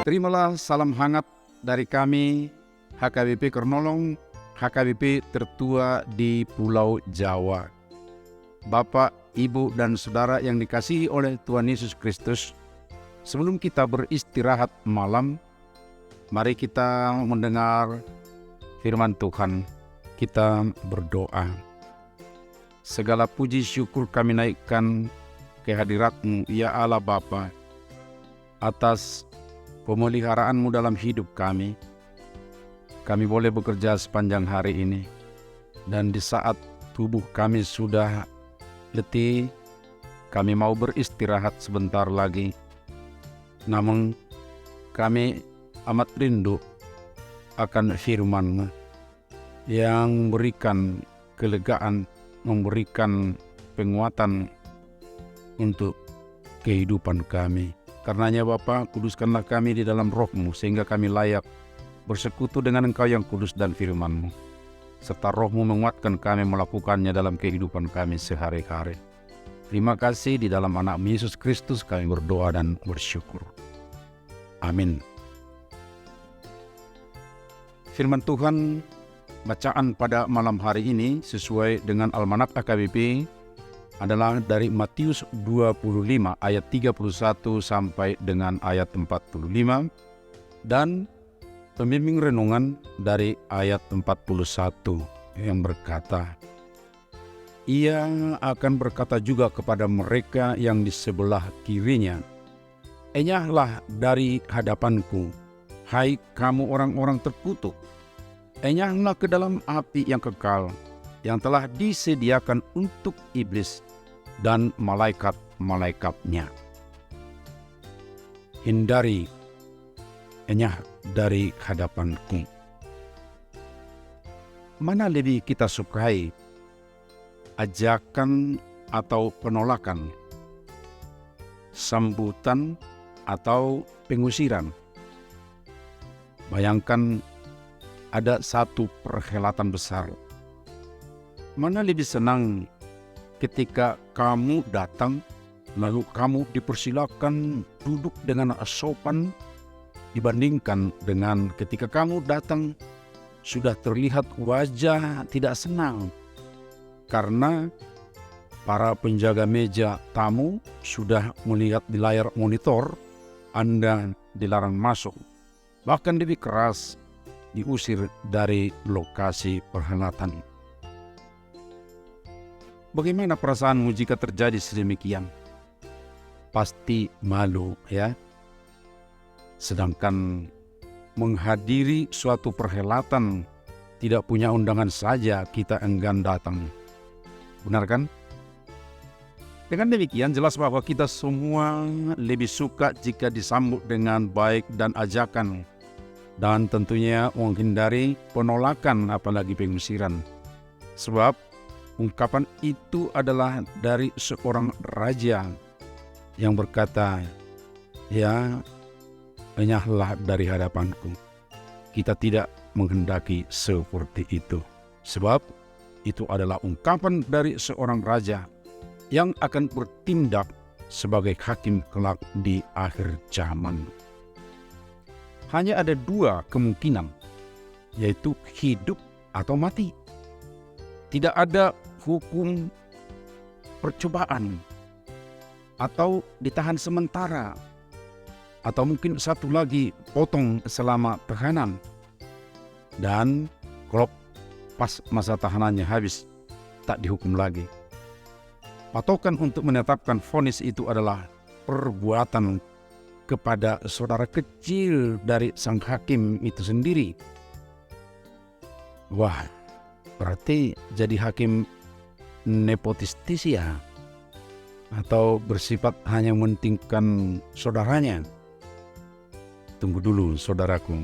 Terimalah salam hangat dari kami, HKBP Kernolong, HKBP tertua di Pulau Jawa. Bapak, Ibu, dan Saudara yang dikasihi oleh Tuhan Yesus Kristus, sebelum kita beristirahat malam, mari kita mendengar firman Tuhan. Kita berdoa. Segala puji syukur kami naikkan ke hadirat-Mu, ya Allah Bapa, atas pemeliharaanmu dalam hidup kami. Kami boleh bekerja sepanjang hari ini, dan di saat tubuh kami sudah letih, kami mau beristirahat sebentar lagi. Namun kami amat rindu akan firman-Mu yang memberikan kelegaan, memberikan penguatan untuk kehidupan kami. Karenanya Bapa, kuduskanlah kami di dalam roh-Mu, sehingga kami layak bersekutu dengan Engkau yang kudus dan firman-Mu. Serta roh-Mu menguatkan kami melakukannya dalam kehidupan kami sehari-hari. Terima kasih, di dalam anak Yesus Kristus kami berdoa dan bersyukur. Amin. Firman Tuhan, bacaan pada malam hari ini sesuai dengan Almanak HKBP adalah dari Matius 25 ayat 31 sampai dengan ayat 45 dan pembimbing renungan dari ayat 41 yang berkata, Ia akan berkata juga kepada mereka yang di sebelah kirinya, Enyahlah dari hadapanku, hai kamu orang-orang terkutuk, enyahlah ke dalam api yang kekal, yang telah disediakan untuk iblis dan malaikat-malaikatnya. Hindari enyah dari hadapanku. Mana lebih kita sukai, ajakan atau penolakan, sambutan atau pengusiran? Bayangkan ada satu perhelatan besar. Mana lebih senang ketika kamu datang, lalu kamu dipersilakan duduk dengan sopan, dibandingkan dengan ketika kamu datang sudah terlihat wajah tidak senang karena para penjaga meja tamu sudah melihat di layar monitor Anda dilarang masuk, bahkan lebih keras diusir dari lokasi perhelatan. Bagaimana perasaanmu jika terjadi sedemikian? Pasti malu, ya. Sedangkan menghadiri suatu perhelatan tidak punya undangan saja kita enggan datang. Benar kan? Dengan demikian jelas bahwa kita semua lebih suka jika disambut dengan baik dan ajakan, dan tentunya menghindari penolakan apalagi pengusiran. Sebab ungkapan itu adalah dari seorang raja yang berkata, ya, enyahlah dari hadapanku. Kita tidak menghendaki seperti itu. Sebab itu adalah ungkapan dari seorang raja yang akan bertindak sebagai hakim kelak di akhir zaman. Hanya ada dua kemungkinan, yaitu hidup atau mati. Tidak ada hukum percobaan atau ditahan sementara, atau mungkin satu lagi potong selama tahanan, dan kalau pas masa tahanannya habis tak dihukum lagi. Patokan untuk menetapkan vonis itu adalah perbuatan kepada saudara kecil dari sang hakim itu sendiri. Wah, berarti jadi hakim nepotistis ya? Atau bersifat hanya mementingkan saudaranya? Tunggu dulu saudaraku.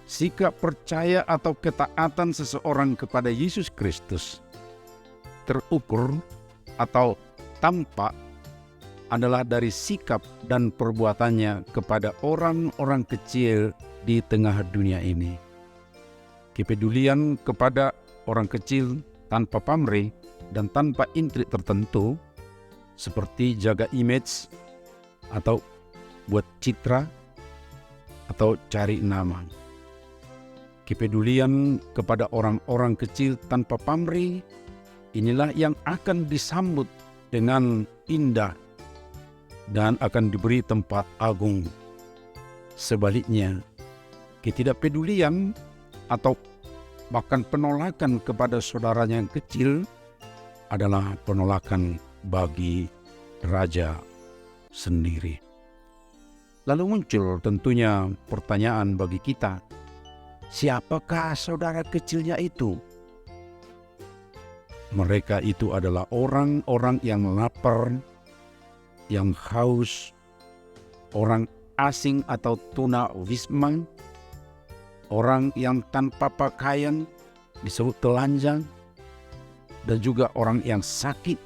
Sikap percaya atau ketaatan seseorang kepada Yesus Kristus terukur atau tampak adalah dari sikap dan perbuatannya kepada orang-orang kecil di tengah dunia ini. Kepedulian kepada orang kecil tanpa pamrih dan tanpa intrik tertentu, seperti jaga image atau buat citra atau cari nama. Kepedulian kepada orang-orang kecil tanpa pamrih, inilah yang akan disambut dengan indah dan akan diberi tempat agung. Sebaliknya, ketidakpedulian atau bahkan penolakan kepada saudaranya yang kecil adalah penolakan bagi raja sendiri. Lalu muncul tentunya pertanyaan bagi kita, siapakah saudara kecilnya itu? Mereka itu adalah orang-orang yang lapar, yang haus, orang asing atau tunawisma, orang yang tanpa pakaian disebut telanjang, dan juga orang yang sakit,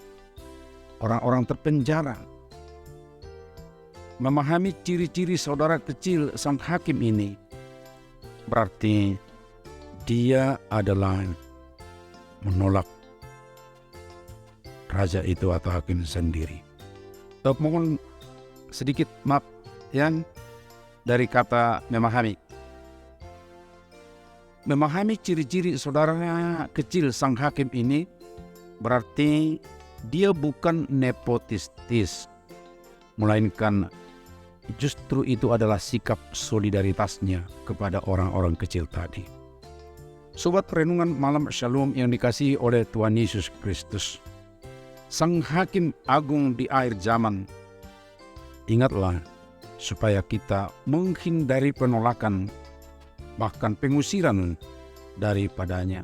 orang-orang terpenjara. Memahami ciri-ciri saudara kecil sang hakim ini berarti dia adalah menolak raja itu atau hakim sendiri. Mohon sedikit maaf yang dari kata memahami. Memahami ciri-ciri saudara kecil sang hakim ini berarti dia bukan nepotistis, melainkan justru itu adalah sikap solidaritasnya kepada orang-orang kecil tadi. Sobat renungan malam Shalom yang dikasihi oleh Tuhan Yesus Kristus, sang hakim agung di akhir zaman, ingatlah supaya kita menghindari penolakan, bahkan pengusiran daripadanya.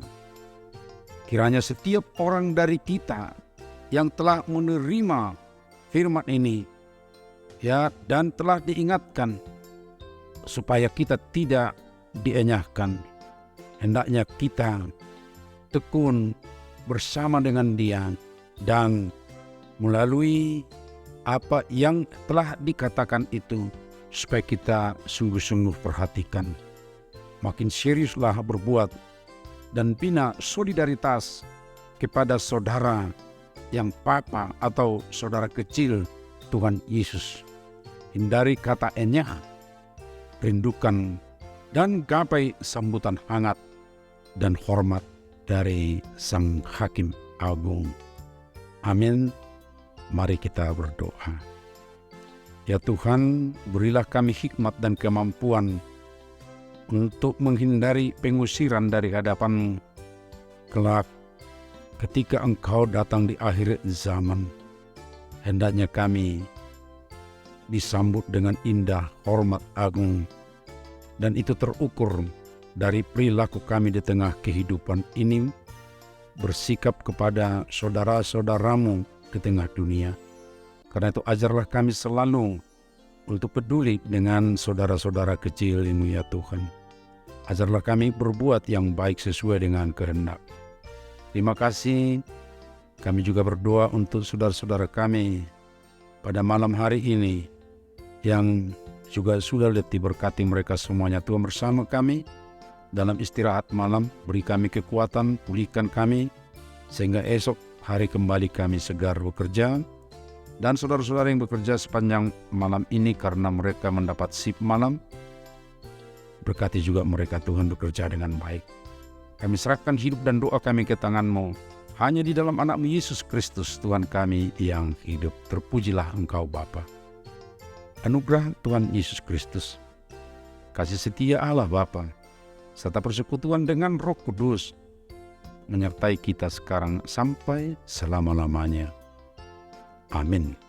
Kiranya setiap orang dari kita yang telah menerima firman ini dan telah diingatkan supaya kita tidak dienyahkan, hendaknya kita tekun bersama dengan dia dan melalui apa yang telah dikatakan itu supaya kita sungguh-sungguh perhatikan. Makin seriuslah berbuat dan bina solidaritas kepada saudara yang papa atau saudara kecil Tuhan Yesus. Hindari kata enyah, rindukan dan gapai sambutan hangat dan hormat dari sang hakim agung. Amin. Mari kita berdoa. Ya Tuhan, berilah kami hikmat dan kemampuan untuk menghindari pengusiran dari hadapan kelak ketika Engkau datang di akhir zaman. Hendaknya kami disambut dengan indah, hormat agung, dan itu terukur dari perilaku kami di tengah kehidupan ini, bersikap kepada saudara-saudaramu di tengah dunia. Karena itu ajarlah kami selalu untuk peduli dengan saudara-saudara kecil ini ya Tuhan. Ajarlah kami berbuat yang baik sesuai dengan kehendak. Terima kasih. Kami juga berdoa untuk saudara-saudara kami pada malam hari ini yang juga sudah diberkati mereka semuanya. Tuhan bersama kami dalam istirahat malam, beri kami kekuatan, pulihkan kami sehingga esok hari kembali kami segar bekerja. Dan saudara-saudara yang bekerja sepanjang malam ini karena mereka mendapat shift malam, berkati juga mereka Tuhan bekerja dengan baik. Kami serahkan hidup dan doa kami ke tangan-Mu. Hanya di dalam anak-Mu Yesus Kristus Tuhan kami yang hidup. Terpujilah Engkau Bapa. Anugerah Tuhan Yesus Kristus, kasih setia Allah Bapa, serta persekutuan dengan Roh Kudus menyertai kita sekarang sampai selama-lamanya. Amin.